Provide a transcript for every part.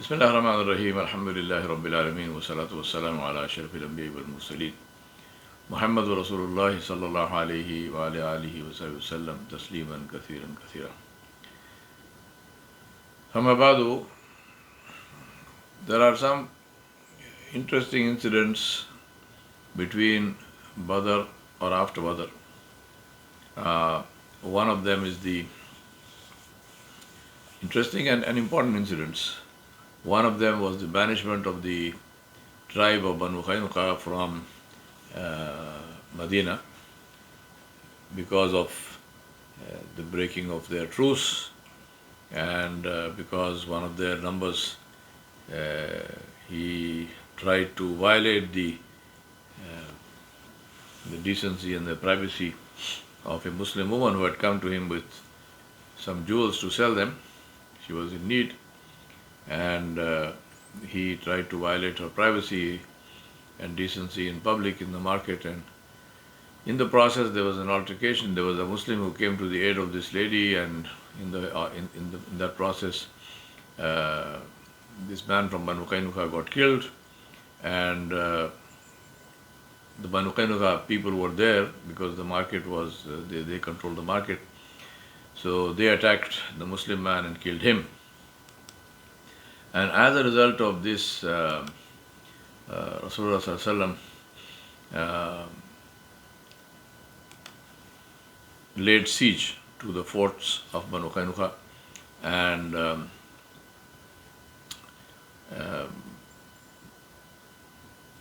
Bismillahirrahmanirrahim. Alhamdulillahi Rabbil Alameen. Wa salatu wa salamu ala ashrafil anbiya wal mursaleen. Muhammadur Rasulullah sallallahu alayhi wa ala alihi wa sahbihi wa sallam. Tasliman kathiran kathira. Amma ba'du, there are some interesting incidents between Badr or after Badr. One of them is the interesting and important incidents. One of them was the banishment of the tribe of Banu Qaynuqa from Medina because of the breaking of their truce and because one of their numbers he tried to violate the decency and the privacy of a Muslim woman who had come to him with some jewels to sell them. She was in need, and he tried to violate her privacy and decency in public in the market, and in the process there was an altercation. There was a Muslim who came to the aid of this lady, and in that process this man from Banu Qaynuqa got killed, and the Banu Qaynuqa people were there because the market was they controlled the market, so they attacked the Muslim man and killed him. And as a result of this, Rasulullah laid siege to the forts of Banu Qaynuqa, and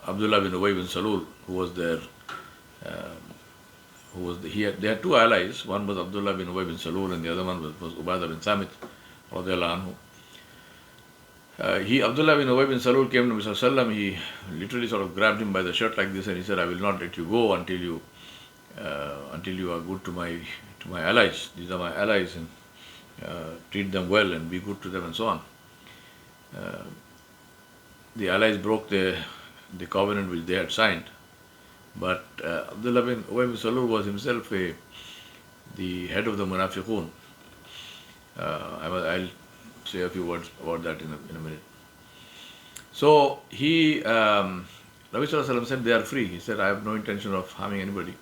Abdullah bin Ubay bin Salul, who was there, they had two allies. One was Abdullah bin Ubay bin Salul, and the other one was Ubadah bin Samit, radiallahu anhu. Abdullah bin Ubay bin Salul came to Messengerﷺ. He literally sort of grabbed him by the shirt like this, and he said, "I will not let you go until you are good to my allies. These are my allies, and treat them well and be good to them," and so on. The allies broke the covenant which they had signed, but Abdullah bin Ubay bin Salul was himself the head of the Munafiqun. I'll say a few words about that in a minute. So Nabi ﷺ said they are free. He said, "I have no intention of harming anybody,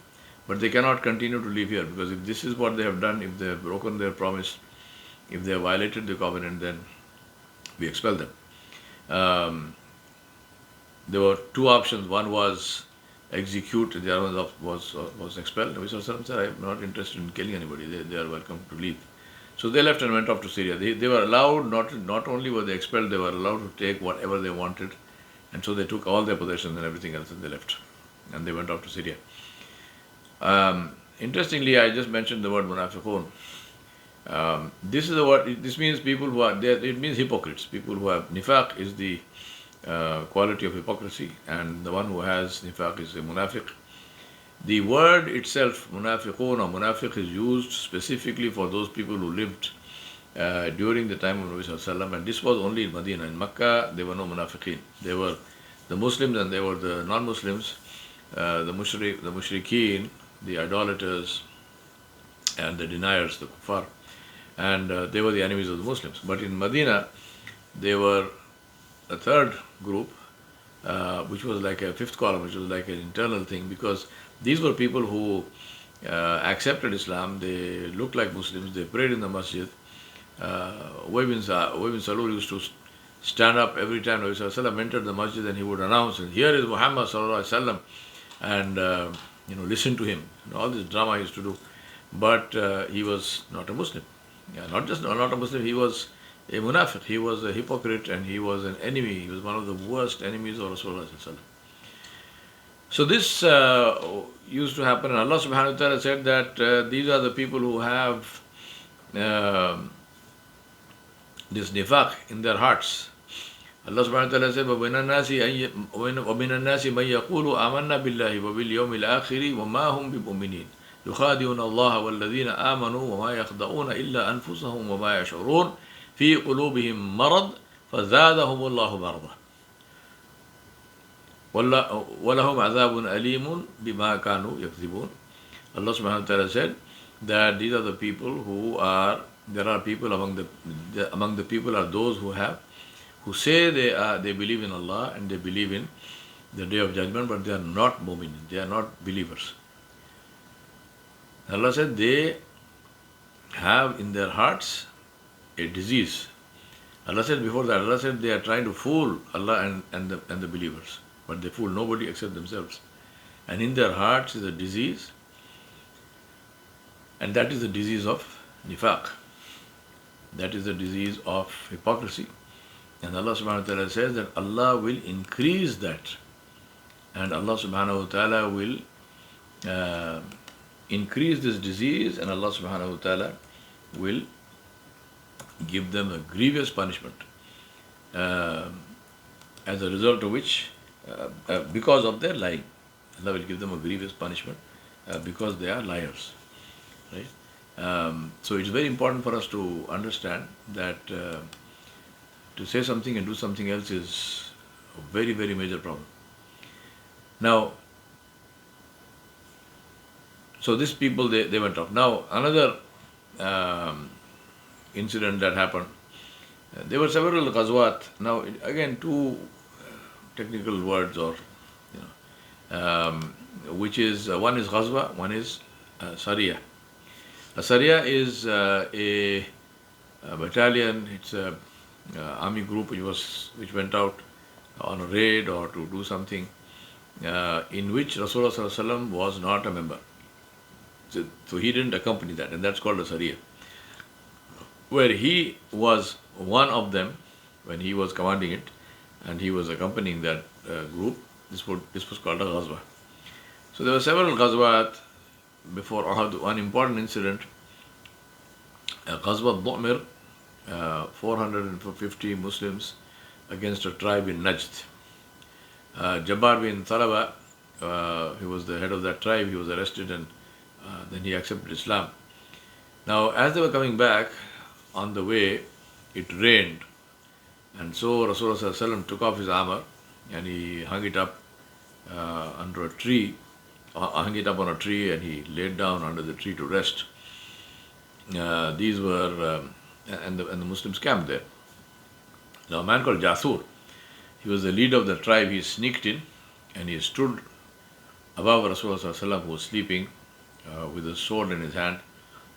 but they cannot continue to live here, because if this is what they have done, if they have broken their promise, if they have violated the covenant, then we expel them." There were two options. One was execute, the other one was expel. Nabi ﷺ said, "I am not interested in killing anybody. They are welcome to leave." So they left and went off to Syria. They were allowed, not only were they expelled, they were allowed to take whatever they wanted. And so they took all their possessions and everything else, and they left. And they went off to Syria. Interestingly, I just mentioned the word munafiqun. This is the word, this means people who are, it means hypocrites. People who have, nifaq is the quality of hypocrisy, and the one who has nifaq is a munafiq. The word itself, munafiqun or munafiq, is used specifically for those people who lived during the time of Nabi ﷺ, and this was only in Medina. In Makkah, there were no munafiqeen. They were the Muslims and they were the non-Muslims, the mushrikeen, the idolaters, and the deniers, the kuffar, and they were the enemies of the Muslims. But in Medina, they were a third group, which was like a fifth column, which was like an internal thing, because these were people who accepted Islam. They looked like Muslims. They prayed in the masjid. Ubay bin Salul used to stand up every time Nabi Sallallahu Alaihi Wasallam entered the masjid, and he would announce, "Here is Muhammad Sallallahu Alaihi Wasallam," and listen to him. All this drama he used to do. But he was not a Muslim. Not just not a Muslim. He was a munafiq. He was a hypocrite, and he was an enemy. He was one of the worst enemies of Rasulullah Sallallahu Alaihi Wasallam. So this used to happen, and Allah subhanahu wa ta'ala said that these are the people who have this nifaq in their hearts. Allah subhanahu wa ta'ala said, وَمِنَ النَّاسِ مَنْ يَقُولُ آمَنَّا بِاللَّهِ وَبِالْيَوْمِ الْآخِرِ وَمَا هُمْ بِمُؤْمِنِينَ يُخَادِعُونَ اللَّهَ وَالَّذِينَ آمَنُوا وَمَا يَخْدَعُونَ إِلَّا أَنفُسَهُمْ وَمَا يَشْعُرُونَ فِي قُلُوبِهِمْ مَرَضٌ فَزَادَهُمُ اللَّهُ مَرَضًا وَلَهُمْ عَذَابٌ أَلِيمٌ بِمَا كَانُوا يَكْذِبُونَ. Allah subhanahu wa ta'ala said that these are the people who are, there are people among the people are those who have who say they believe in Allah and they believe in the Day of Judgment, but they are not mu'min, they are not believers. Allah said they have in their hearts a disease. Allah said before that, Allah said they are trying to fool Allah and the believers, but they fool nobody except themselves. And in their hearts is a disease, and that is the disease of nifaq. That is the disease of hypocrisy. And Allah subhanahu wa ta'ala says that Allah will increase that. And Allah subhanahu wa ta'ala will increase this disease, and Allah subhanahu wa ta'ala will give them a grievous punishment as a result of which, because of their lying. Allah will give them a grievous punishment because they are liars. Right? So it's very important for us to understand that to say something and do something else is a very, very major problem. Now, so these people, they went off. Now, another incident that happened, there were several ghazwat. Now, again, two technical words, or which is one is ghazwa, one is sariya. A sariya is a battalion. It's a army group which went out on a raid or to do something in which Rasulullah was not a member. So he didn't accompany that, and that's called a sariya. Where he was one of them when he was commanding it, and he was accompanying that group. This was called a ghazwa. So there were several ghazwat before Uhud. One important incident, Ghazwa Du'mir, 450 Muslims against a tribe in Najd. Jabbar bin Talaba, he was the head of that tribe. He was arrested, and then he accepted Islam. Now, as they were coming back, on the way, it rained, and so Rasulullah took off his armor and he hung it up under a tree, hung it up on a tree, and he laid down under the tree to rest. These were, and the Muslims camped there. Now, a man called Jathur, he was the leader of the tribe. He sneaked in and he stood above Rasulullah, who was sleeping with a sword in his hand,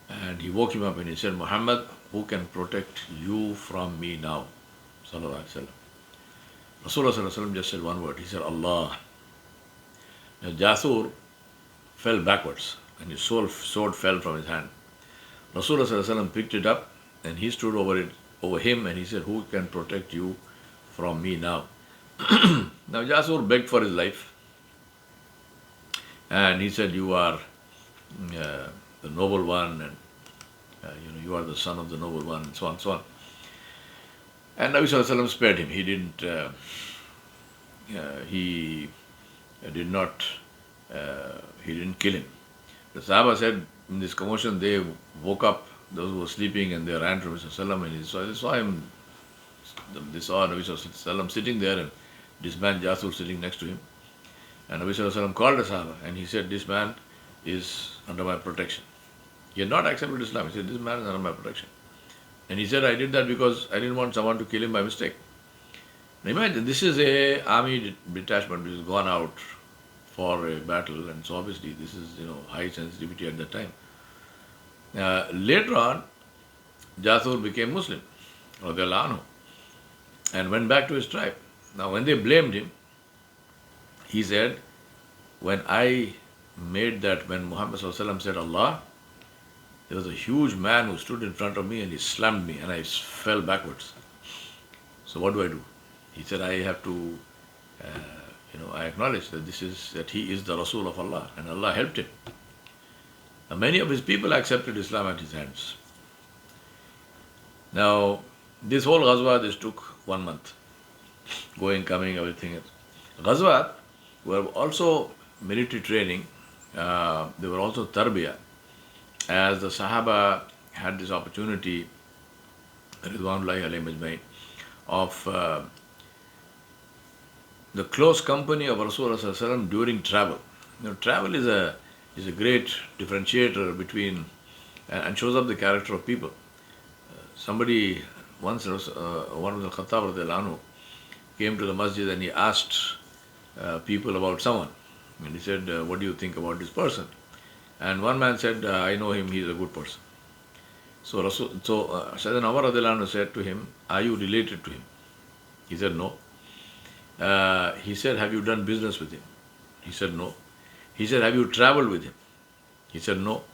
and he woke him up and he said, Muhammad, who can protect you from me now? Rasulullah just said one word. He said, Allah. Now, Jathur fell backwards and his sword fell from his hand. Rasulullah picked it up and he stood over him, and he said, who can protect you from me now? Now, Jathur begged for his life, and he said, you are the noble one, and you are the son of the noble one, and so on, so on. And Nabi Sallallahu Alaihi Wasallam spared him. He didn't kill him. The Sahaba said, in this commotion, they woke up those who were sleeping, and they ran to Nabi Sallallahu Alaihi Wasallam, and they saw him. They saw Nabi Sallallahu Alaihi Wasallam sitting there, and this man Jathur sitting next to him. And Nabi Sallallahu Alaihi Wasallam called the Sahaba, and he said, this man is under my protection. He had not accepted Islam. He said, this man is under my protection. And he said, I did that because I didn't want someone to kill him by mistake. Now imagine, this is a army detachment which has gone out for a battle, and so obviously this is high sensitivity at that time. Later on, Jathur became Muslim, radiallahu anhu, and went back to his tribe. Now when they blamed him, he said, when I made that, when Muhammad ﷺ said Allah, there was a huge man who stood in front of me and he slammed me and I fell backwards. So what do I do? He said, I have to, I acknowledge that he is the Rasul of Allah, and Allah helped him. Now, many of his people accepted Islam at his hands. Now, this whole Ghazwa, this took 1 month. Going, coming, everything else. Ghazwa were also military training. They were also tarbiyah. As the Sahaba had this opportunity, Ridwanullahi alayhim ajmain, of the close company of Rasulullah during travel. Travel is a great differentiator between and shows up the character of people. Somebody once one of the Khattab radiallahu anhu came to the masjid and he asked people about someone. And he said, what do you think about this person? And one man said, I know him, he is a good person. So Sayyidina Umar radiallahu anhu said to him, are you related to him? He said, no. He said, have you done business with him? He said, no. He said, have you traveled with him? He said, no.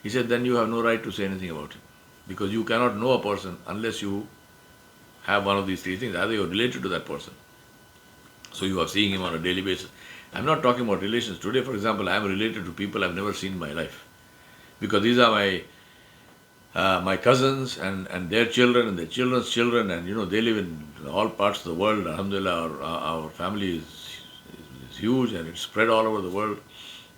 He said, then you have no right to say anything about him. Because you cannot know a person unless you have one of these three things. Either you are related to that person, so you are seeing him on a daily basis. I'm not talking about relations. Today, for example, I am related to people I've never seen in my life. Because these are my cousins and their children and their children's children, and they live in all parts of the world. Alhamdulillah, our family is huge and it's spread all over the world.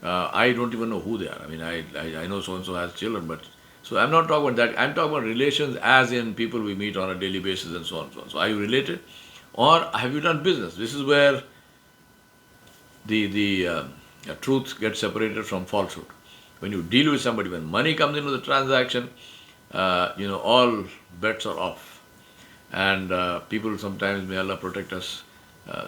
I don't even know who they are. I mean, I know so-and-so has children, but so I'm not talking about that. I'm talking about relations as in people we meet on a daily basis and so on and so on. So are you related? Or have you done business? This is where the truth gets separated from falsehood. When you deal with somebody, when money comes into the transaction, all bets are off. And people sometimes, may Allah protect us,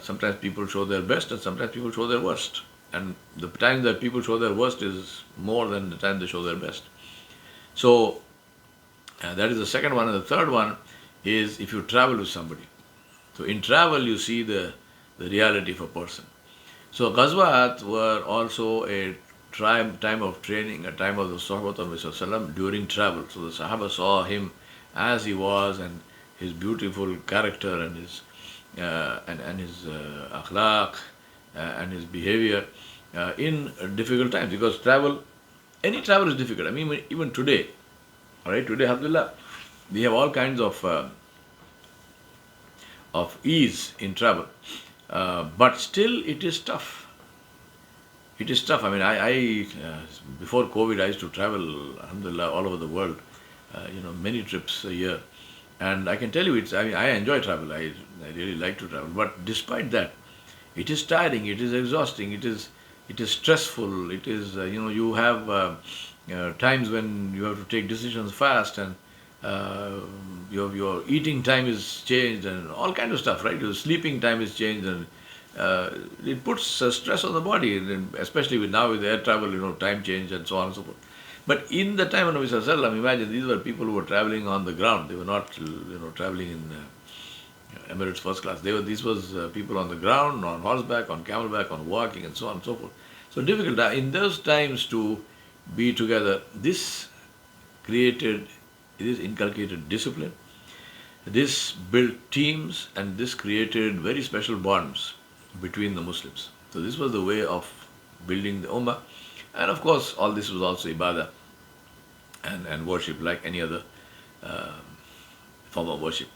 sometimes people show their best and sometimes people show their worst. And the time that people show their worst is more than the time they show their best. So that is the second one. And the third one is if you travel with somebody. So in travel you see the reality of a person. So Ghazwat were also a time of training, a time of the Sahaba of Messengerﷺ during travel. So the Sahaba saw him as he was and his beautiful character and his akhlaq and his behavior in difficult times. Because any travel is difficult. I mean, even today, all right, today, alhamdulillah, we have all kinds of ease in travel, but still it is tough. It is tough. I mean, I before COVID, I used to travel, alhamdulillah, all over the world, many trips a year, and I can tell you, I enjoy travel. I really like to travel, but despite that, it is tiring. It is exhausting. It is stressful. It is you have times when you have to take decisions fast, and your eating time is changed and all kinds of stuff, right? Your sleeping time is changed, and it puts stress on the body, and especially now with air travel, time change and so on and so forth. But in the time of Nabi Sallallahu Alaihi Wasallam, imagine these were people who were traveling on the ground. They were not traveling in Emirates first class. These was people on the ground, on horseback, on camelback, on walking and so on and so forth. So difficult in those times to be together. This inculcated discipline. This built teams, and this created very special bonds between the Muslims. So this was the way of building the Ummah. And of course, all this was also ibadah and worship like any other form of worship.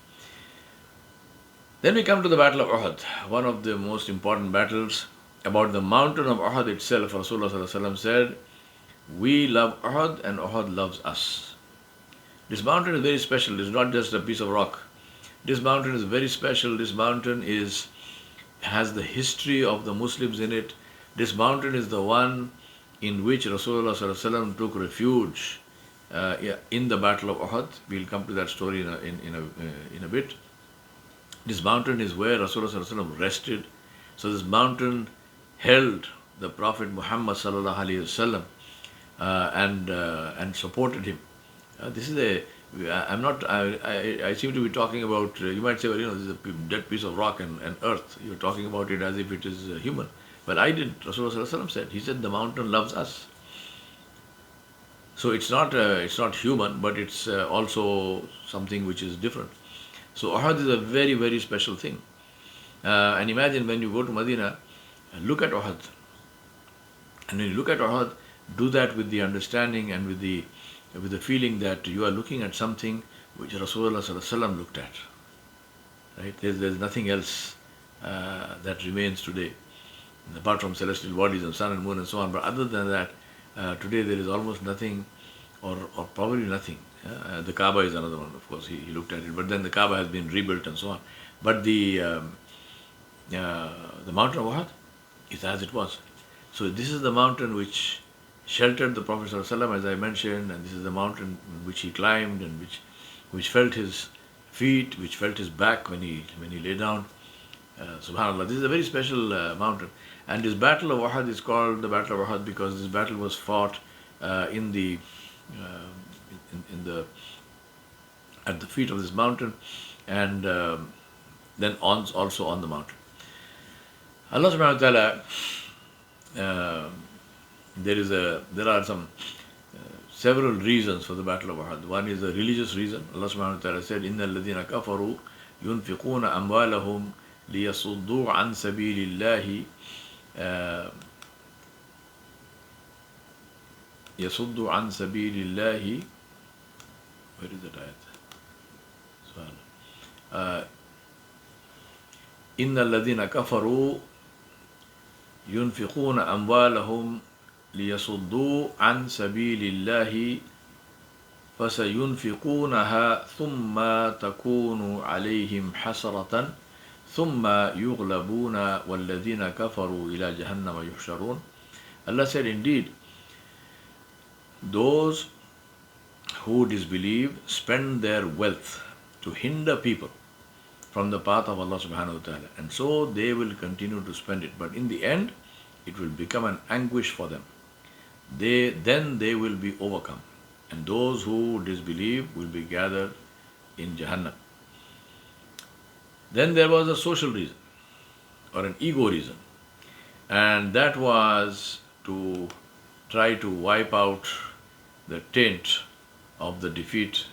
Then we come to the Battle of Uhud, one of the most important battles. About the mountain of Uhud itself, Rasulullah said, we love Uhud and Uhud loves us. This mountain is very special. It's not just a piece of rock. This mountain is very special. This mountain has the history of the Muslims in it. This mountain is the one in which Rasulullah took refuge in the Battle of Uhud. We'll come to that story in a bit. This mountain is where Rasulullah rested. So this mountain held the Prophet Muhammad sallallahu alaihi wasallam and supported him. This is I seem to be talking about, you might say, well, this is a dead piece of rock and earth. You're talking about it as if it is human. Well, I did. Rasulullah said, he said, the mountain loves us. So it's not human, but it's also something which is different. So Uhud is a very, very special thing. And imagine when you go to Medina, look at Uhud. And when you look at Uhud, do that with the understanding and with the feeling that you are looking at something which Rasulullah looked at. Right? There's nothing else that remains today, apart from celestial bodies and sun and moon and so on. But other than that, today there is almost nothing, or probably nothing. The Kaaba is another one, of course. He looked at it, but then the Kaaba has been rebuilt and so on. But the mountain of Uhud is as it was. So this is the mountain which sheltered the Prophet ﷺ, as I mentioned, and this is the mountain which he climbed and which felt feet, which felt his back when he lay down. Subhanallah, this is a very special mountain. And this battle of Uhud is called the Battle of Uhud because this battle was fought in the uh, in the at the feet of this mountain, and then also on the mountain. Allah subhanahu wa ta'ala, there are some several reasons for the Battle of Uhud. One is a religious reason. Allah subhanahu wa ta'ala said, إِنَّ الَّذِينَ كَفَرُوا يُنْفِقُونَ أَمْوَالَهُمْ لِيَصُدُّوا عَنْ سَبِيلِ اللَّهِ يَصُدُّوا عَنْ سَبِيلِ اللَّهِ. Where is that ayat? إِنَّ الَّذِينَ كَفَرُوا يُنْفِقُونَ أَمْوَالَهُمْ لِيَصُدُّوا عَنْ سَبِيلِ اللَّهِ فَسَيُنْفِقُونَهَا ثُمَّ تَكُونُ عَلَيْهِمْ حَسْرَةً ثُمَّ يُغْلَبُونَ وَالَّذِينَ كَفَرُوا إِلَى جَهَنَّمَ يُحْشَرُونَ. Allah said, indeed, those who disbelieve spend their wealth to hinder people from the path of Allah subhanahu wa ta'ala, and so they will continue to spend it, but in the end it will become an anguish for them. Then they will be overcome, and those who disbelieve will be gathered in Jahannam. Then there was a social reason or an ego reason, and that was to try to wipe out the taint of the defeat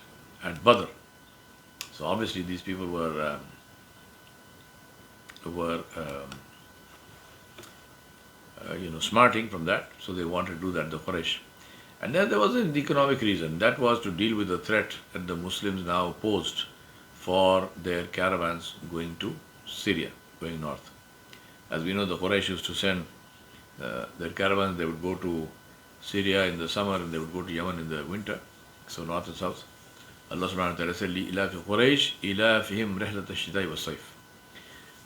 at Badr. So obviously these people were smarting from that, so they wanted to do that, the Quraysh. And then there was an economic reason, that was to deal with the threat that the Muslims now posed for their caravans going to Syria, going north. As we know, the Quraysh used to send their caravans, they would go to Syria in the summer and they would go to Yemen in the winter, so north and south. Allah subhanahu wa ta'ala said, لِإِلَافِ قُرَيْشِ إِلَافِهِمْ رِحْلَةَ الشِّتَاءِ وَالصَّيْفِ.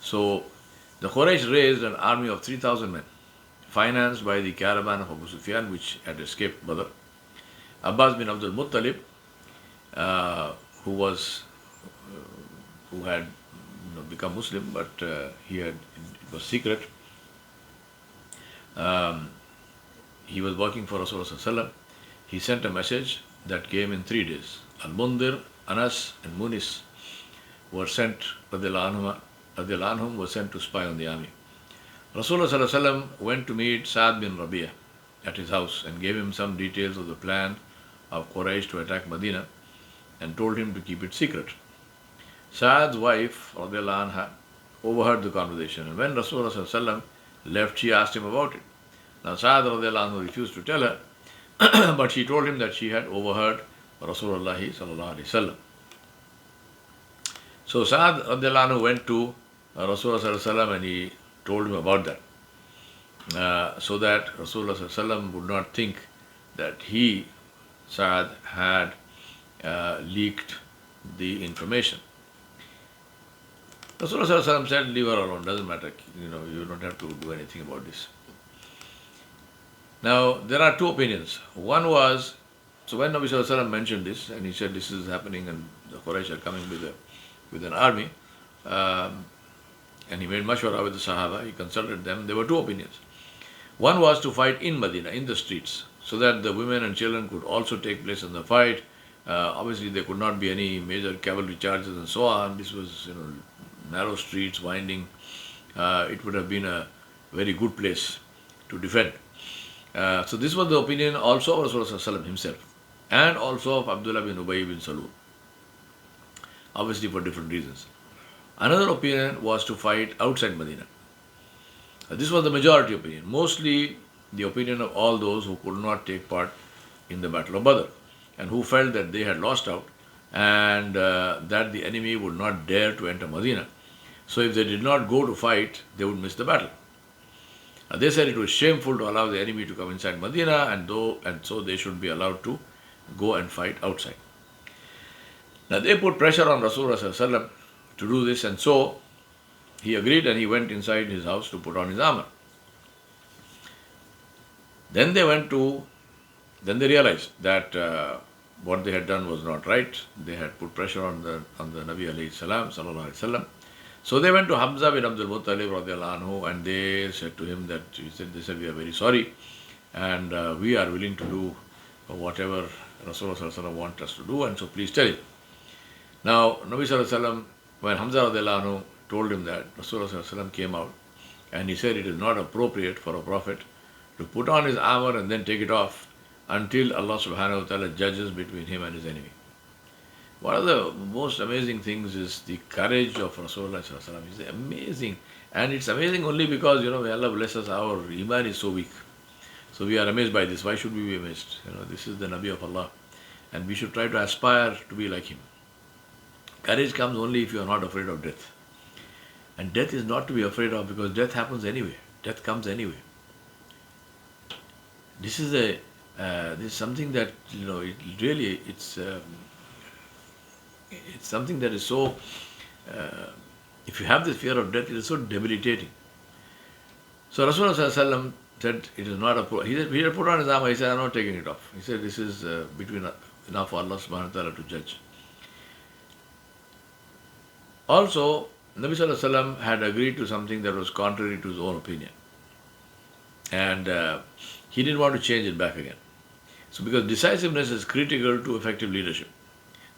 So the Quraysh raised an army of 3,000 men, financed by the caravan of Abu Sufyan, which had escaped Badr. Abbas bin Abdul Muttalib, who had become Muslim, but it was secret. He was working for Rasulullah. He sent a message that came in 3 days. Al-Mundir, Anas, and Munis were sent, radiallahu anhum, were sent to spy on the army. Rasulullah went to meet Sa'd bin Rabi'ah at his house and gave him some details of the plan of Quraysh to attack Medina and told him to keep it secret. Sa'd's wife, radiallahu anha, overheard the conversation, and when Rasulullah left, she asked him about it. Now Sa'd radiallahu anhu refused to tell her, but she told him that she had overheard Rasulullah sallallahu alaihi wasallam. So Sa'd radiallahu anhu went to Rasulullah sallallahu alaihi wasallam and he told him about that, so that Rasulullah sallallahu alaihi wasallam would not think that he, Sa'd, had leaked the information. Rasulullah sallallahu alaihi wasallam said, leave her alone, doesn't matter, you don't have to do anything about this. Now, there are two opinions. One was, so when Nabi sallallahu alaihi wasallam mentioned this, and he said this is happening and the Quraysh are coming with an army, and he made mashwara with the Sahaba, he consulted them, there were two opinions. One was to fight in Medina, in the streets, so that the women and children could also take place in the fight. Obviously, there could not be any major cavalry charges and so on. This was, narrow streets, winding. It would have been a very good place to defend. So this was the opinion also of Rasulullah himself, and also of Abdullah bin Ubay bin Salul, obviously for different reasons. Another opinion was to fight outside Medina. This was the majority opinion, mostly the opinion of all those who could not take part in the Battle of Badr, and who felt that they had lost out, and that the enemy would not dare to enter Medina. So if they did not go to fight, they would miss the battle. They said it was shameful to allow the enemy to come inside Medina, and so they should be allowed to go and fight outside. Now they put pressure on Rasulullah to do this, and so he agreed and he went inside his house to put on his armor. Then they realized that what they had done was not right. They had put pressure on the Nabi alayhi salam, sallallahu alayhi wasallam. So they went to Hamza bin Abdul Muttalib radiallahu anhu, and they said to him that, they said, we are very sorry, and we are willing to do whatever Rasulullah sallallahu alaihi wasallam wants us to do, and so please tell him. Now, Nabi sallallahu alaihi wasallam, when Hamza radiallahu anhu told him that, Rasulullah sallallahu alaihi wasallam came out, and he said it is not appropriate for a prophet to put on his armor and then take it off until Allah subhanahu wa ta'ala judges between him and his enemy. One of the most amazing things is the courage of Rasulullah sallallahu alaihi wasallam. It's amazing. And it's amazing only because, may Allah bless us, our iman is so weak. So we are amazed by this. Why should we be amazed? This is the Nabi of Allah. And we should try to aspire to be like him. Courage comes only if you are not afraid of death. And death is not to be afraid of, because death happens anyway. Death comes anyway. This is something that, it's something that is so, if you have this fear of death, it is so debilitating. So Rasulullah sallallahu alaihi wasallam said, it is not he had put on his armor. He said, I'm not taking it off. He said, this is enough for Allah subhanahu wa ta'ala to judge. Also, Nabi sallallahu alaihi wasallam had agreed to something that was contrary to his own opinion. And he didn't want to change it back again. So because decisiveness is critical to effective leadership.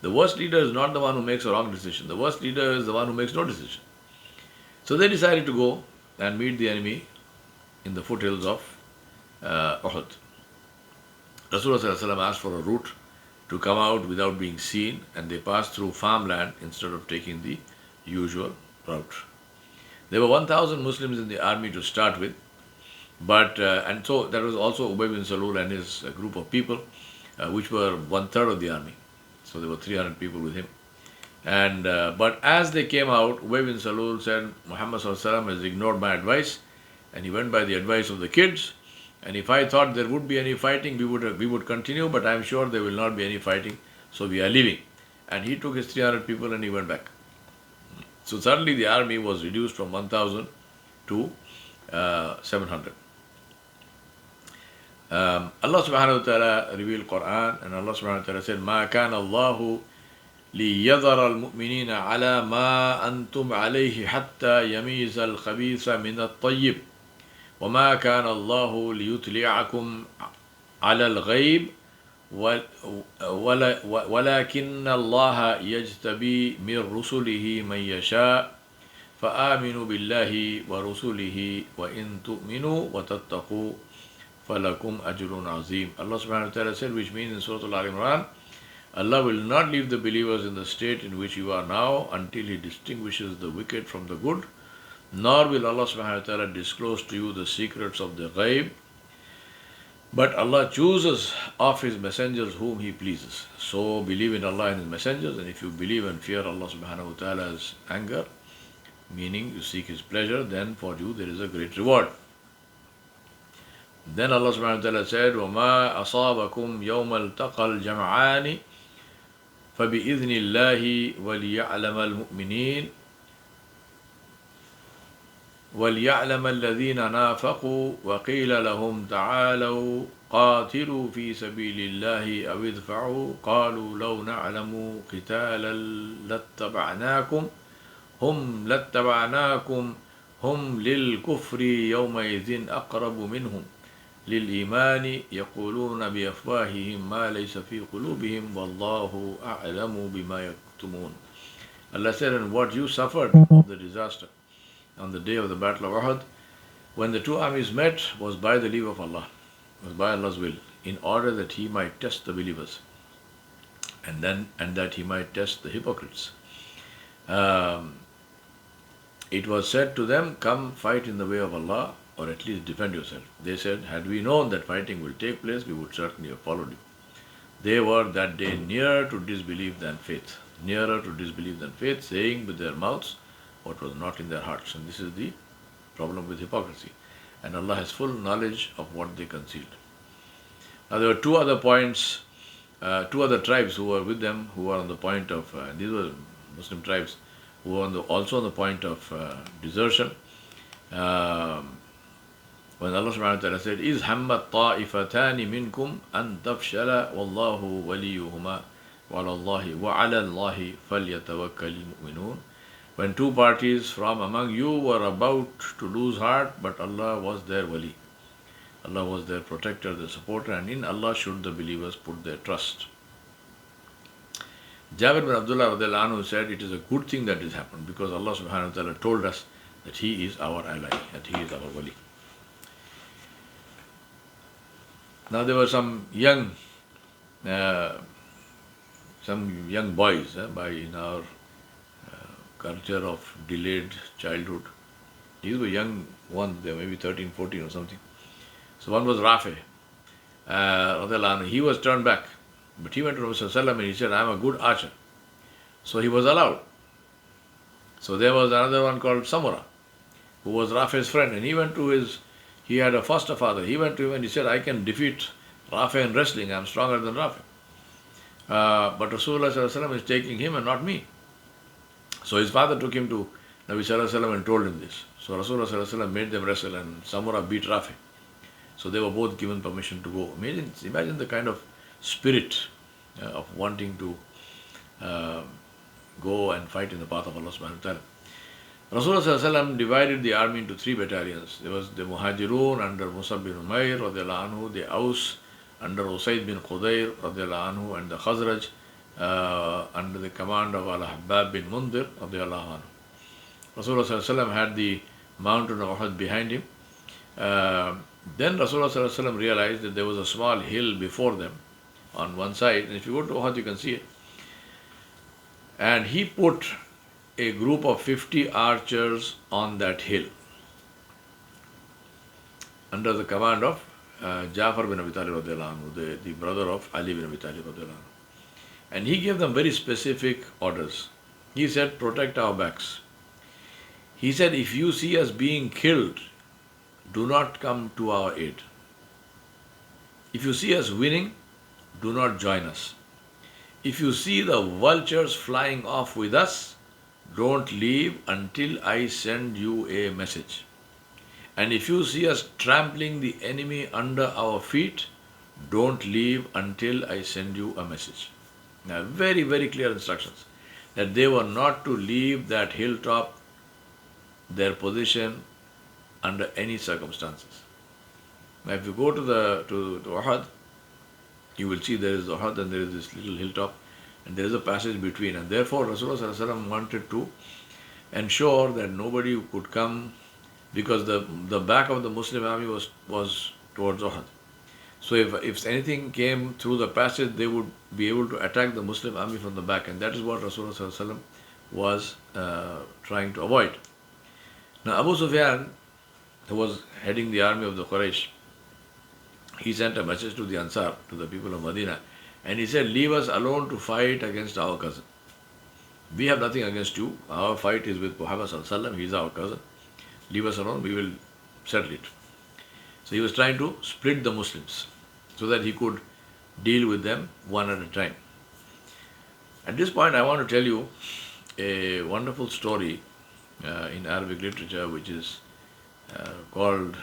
The worst leader is not the one who makes a wrong decision. The worst leader is the one who makes no decision. So they decided to go and meet the enemy in the foothills of Uhud. Rasulullah ﷺ asked for a route to come out without being seen, and they passed through farmland instead of taking the usual route. There were 1,000 Muslims in the army to start with, but and so there was also Ubay bin Salul and his group of people, which were 1/3 of the army. So there were 300 people with him. And but as they came out, Ubay bin Salul said, Muhammad sallallahu alaihi wasallam has ignored my advice, and he went by the advice of the kids. And if I thought there would be any fighting, we would continue, but I am sure there will not be any fighting, so we are leaving. And he took his 300 people and he went back. So suddenly the army was reduced from 1,000 to 700. Allah subhanahu wa ta'ala revealed Quran, and Allah subhanahu wa ta'ala said, مَا كَانَ اللَّهُ لِيَذَرَ الْمُؤْمِنِينَ عَلَى مَا أَنْتُمْ عَلَيْهِ حَتَّى يَمِيزَ الْخَبِيثَ مِنَ الطَّيِّبِ وَمَا كَانَ اللَّهُ لِيُطْلِعَكُمْ عَلَى الْغَيْبِ وَلَكِنَّ اللَّهَ يَجْتَبِي مِنْ رُسُلِهِ مَنْ يَشَاءُ فَآمِنُوا بِاللَّهِ وَرُسُلِهِ وَإِنْ تُؤْمِنُوا وَتَتَّقُوا فَلَكُمْ أَجْرٌ عَظِيمٌ. Allah subhanahu wa ta'ala said, which means in Surah Al-Imran, Allah will not leave the believers in the state in which you are now until He distinguishes the wicked from the good, nor will Allah subhanahu wa ta'ala disclose to you the secrets of the ghaib, but Allah chooses of His messengers whom He pleases. So believe in Allah and His messengers, and if you believe and fear Allah subhanahu wa ta'ala's anger, meaning you seek His pleasure, then for you there is a great reward. Then Allah subhanahu wa ta'ala said, وَمَا أَصَابَكُمْ يَوْمَ الْتَقَى الْجَمْعَانِ فَبِإِذْنِ اللَّهِ وَلِيَعْلَمَ الْمُؤْمِنِينَ وَلْيَعْلَمَ الَّذِينَ نَافَقُوا وَقِيلَ لَهُمْ تَعَالَوْا قَاتِلُوا فِي سَبِيلِ اللَّهِ أَوِ ادْفَعُوا قَالُوا لَوْ نَعْلَمُ قِتَالًا لَاتَّبَعْنَاكُمْ هُمْ لِلْكُفْرِ يَوْمَئِذٍ أَقْرَبُ مِنْهُمْ لِلْإِيمَانِ يَقُولُونَ بِأَفْوَاهِهِمْ مَا لَيْسَ فِي قُلُوبِهِمْ وَاللَّهُ أَعْلَمُ بِمَا يَكْتُمُونَ. Allah said, and what you suffered of the disaster on the day of the Battle of Uhud, when the two armies met, was by the leave of Allah, was by Allah's will, in order that He might test the believers, and that He might test the hypocrites. It was said to them, come fight in the way of Allah, or at least defend yourself. They said, had we known that fighting will take place, we would certainly have followed you. They were that day nearer to disbelief than faith, saying with their mouths what was not in their hearts. And this is the problem with hypocrisy. And Allah has full knowledge of what they concealed. Now there were two other points, two other tribes who were with them, who were on the point of, these were Muslim tribes, who were also on the point of desertion. When Allah subhanahu wa ta'ala said, إِذْ هَمَّتْ طَائِفَتَانِ مِنْكُمْ أَن تَفْشَلَ وَاللَّهُ وَلِيُّهُمَا وَعَلَى اللَّهِ فَلْيَتَوَكَّلِ الْمُؤْمِنُونَ. When two parties from among you were about to lose heart, but Allah was their wali. Allah was their protector, their supporter, and in Allah should the believers put their trust. Jabir bin Abdullah radiallahu anhu said, it is a good thing that this happened because Allah subhanahu wa ta'ala told us that He is our ally, that He is our wali. Now there were some young boys in our culture of delayed childhood. These were young ones, they were maybe 13, 14 or something. So one was Rafi. He was turned back. But he went to Messengerﷺ and he said, I am a good archer. So he was allowed. So there was another one called Samura, who was Rafi's friend, and he had a foster father. He went to him and he said, I can defeat Rafi in wrestling, I am stronger than Rafi. But Rasulullah is taking him and not me. So his father took him to Nabi Sallallahu and told him this. So Rasulullah made them wrestle and Samura beat Rafi. So they were both given permission to go. Imagine the kind of spirit of wanting to go and fight in the path of Allah subhanahu wa ta'ala. Rasulullah divided the army into 3 battalions. There was the Muhajirun under Musab bin Umair radiallahu anhu, the Aus under Usayd bin Khudayr radiallahu anhu, and the Khazraj under the command of Al-Habab bin Mundir radiallahu anhu. Rasulullah had the mountain of Uhud behind him. Then Rasulullah realized that there was a small hill before them on one side, and if you go to Uhud you can see it. And he put a group of 50 archers on that hill under the command of Ja'far bin Abi Talib radiallahu anhu, the brother of Ali bin Abi Talib radiallahu anhu. And he gave them very specific orders. He said, protect our backs. He said, if you see us being killed, do not come to our aid. If you see us winning, do not join us. If you see the vultures flying off with us, don't leave until I send you a message. And if you see us trampling the enemy under our feet, don't leave until I send you a message. Now, very, very clear instructions that they were not to leave that hilltop, their position, under any circumstances. Now, if you go to Uhud, you will see there is Uhud and there is this little hilltop and there is a passage between, and therefore Rasulullah wanted to ensure that nobody could come, because the back of the Muslim army was towards Uhud. So if anything came through the passage, they would be able to attack the Muslim army from the back, and that is what Rasulullah was trying to avoid. Now Abu Sufyan, who was heading the army of the Quraysh, he sent a message to the Ansar, to the people of Medina, and he said, leave us alone to fight against our cousin. We have nothing against you. Our fight is with Muhammad ﷺ. He is our cousin. Leave us alone, we will settle it. So he was trying to split the Muslims so that he could deal with them one at a time. At this point, I want to tell you a wonderful story in Arabic literature, which is called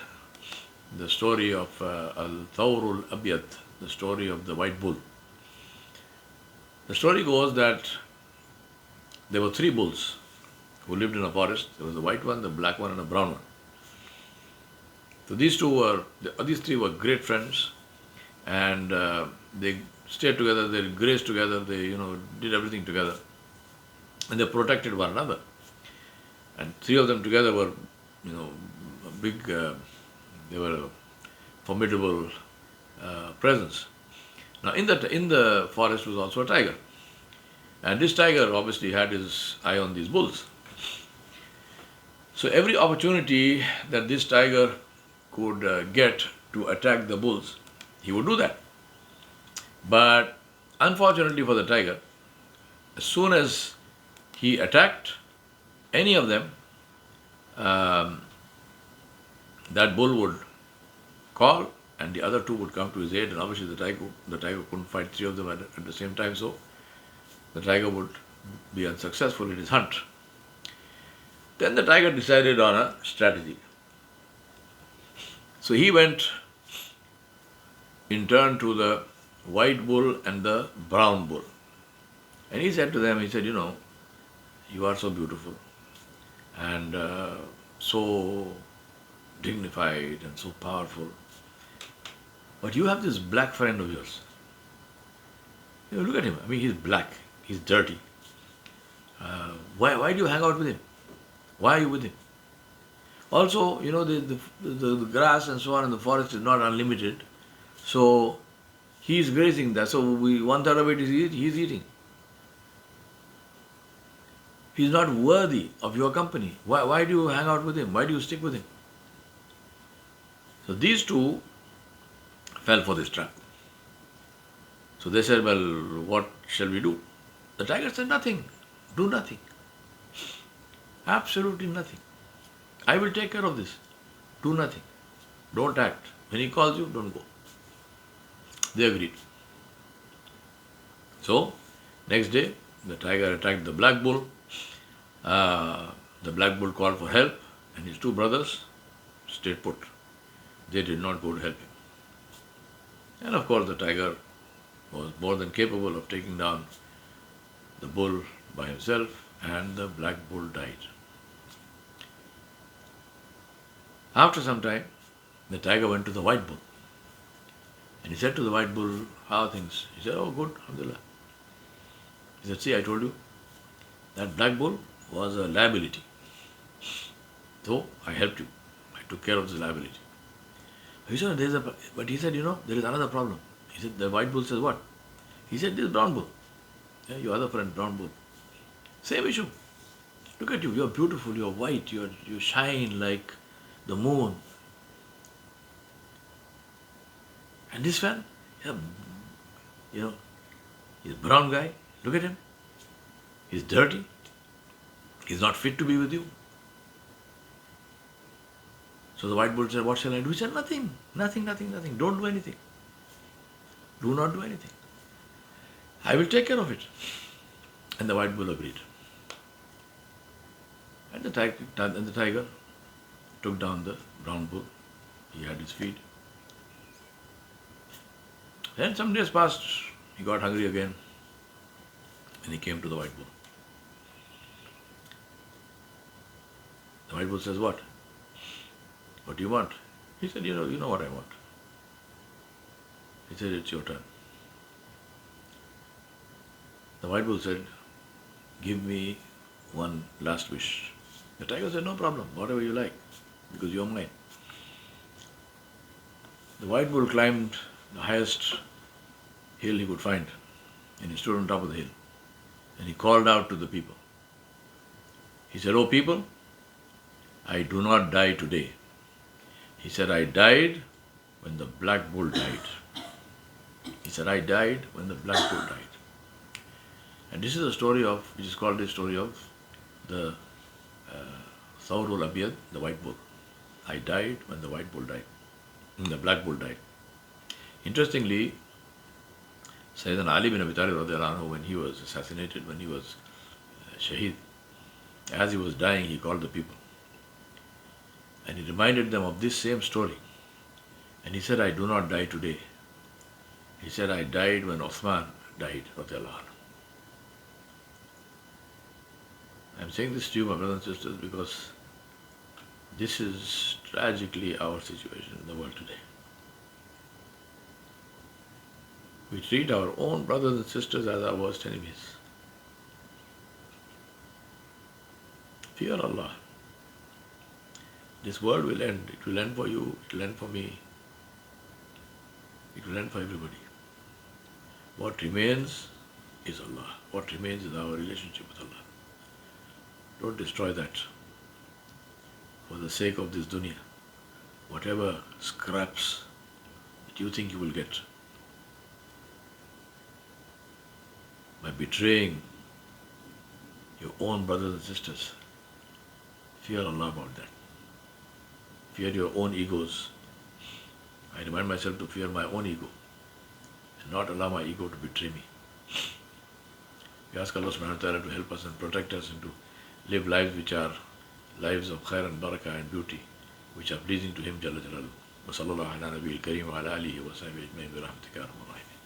the story of Al-Thawr al-Abyad, the story of the white bull. The story goes that there were 3 bulls who lived in a forest. There was the white one, the black one, and a brown one. So these 3 were great friends, and they stayed together, they grazed together, they did everything together, and they protected one another. And 3 of them together were a big, they were a formidable presence. Now in the forest was also a tiger, and this tiger obviously had his eye on these bulls. So every opportunity that this tiger could get to attack the bulls, he would do that. But unfortunately for the tiger, as soon as he attacked any of them, that bull would call and the other 2 would come to his aid, and obviously the tiger couldn't fight 3 of them at the same time, so the tiger would be unsuccessful in his hunt. Then the tiger decided on a strategy. So he went in turn to the white bull and the brown bull. And he said to them, he said, you are so beautiful and so dignified and so powerful. But you have this black friend of yours. Look at him. I mean, he's black. He's dirty. Why do you hang out with him? Why are you with him? Also, the grass and so on in the forest is not unlimited. So he's grazing that. So one third of it he's eating. He's not worthy of your company. Why do you hang out with him? Why do you stick with him? So these two fell for this trap. So they said, well, what shall we do? The tiger said, nothing. Do nothing. Absolutely nothing. I will take care of this. Do nothing. Don't act. When he calls you, don't go. They agreed. So, next day, the tiger attacked the black bull. The black bull called for help, and his two brothers stayed put. They did not go to help him. And of course, the tiger was more than capable of taking down the bull by himself, and the black bull died. After some time, the tiger went to the white bull. And he said to the white bull, how are things? He said, oh, good, alhamdulillah. He said, see, I told you, that black bull was a liability. So, I helped you. I took care of this liability. He said, but he said, there is another problem. He said, the white bull says what? He said, this brown bull. Yeah, your other friend, brown bull. Same issue. Look at you, you're beautiful, you're white, you shine like the moon. And this man, he's a brown guy. Look at him. He's dirty. He's not fit to be with you. So the white bull said, what shall I do? He said, nothing. Nothing. Don't do anything. Do not do anything. I will take care of it. And the white bull agreed. And the tiger took down the brown bull. He had his feed. Then some days passed. He got hungry again. And he came to the white bull. The white bull says, what? What do you want? He said, you know what I want. He said, it's your turn. The white bull said, give me one last wish. The tiger said, no problem, whatever you like, because you're mine. The white bull climbed the highest hill he could find, and he stood on top of the hill. And he called out to the people. He said, oh people, I do not die today. He said, I died when the black bull died. He said, I died when the black bull died. And this is a story of, which is called the story of the Thawrul Abiyad, the white bull. I died when the white bull died, when the black bull died. Interestingly, Sayyidina Ali bin Abi Talib radiallahu anhu, when he was assassinated, when he was shaheed, as he was dying, he called the people. And he reminded them of this same story. And he said, I do not die today. He said, I died when Uthman died, radiallahu anhu. I'm saying this to you, my brothers and sisters, because this is tragically our situation in the world today. We treat our own brothers and sisters as our worst enemies. Fear Allah. This world will end. It will end for you, it will end for me. It will end for everybody. What remains is Allah. What remains is our relationship with Allah. Don't destroy that for the sake of this dunya. Whatever scraps that you think you will get by betraying your own brothers and sisters, fear Allah about that. Fear your own egos. I remind myself to fear my own ego and not allow my ego to betray me. We ask Allah subhanahu wa ta'ala to help us and protect us and to live lives which are lives of khair and barakah and beauty, which are pleasing to Him Jalla Jalaluhu. وصلى الله على نبي الكريم وعلى آله وصحبه أجمعين برحمتك يا أرحم الراحمين.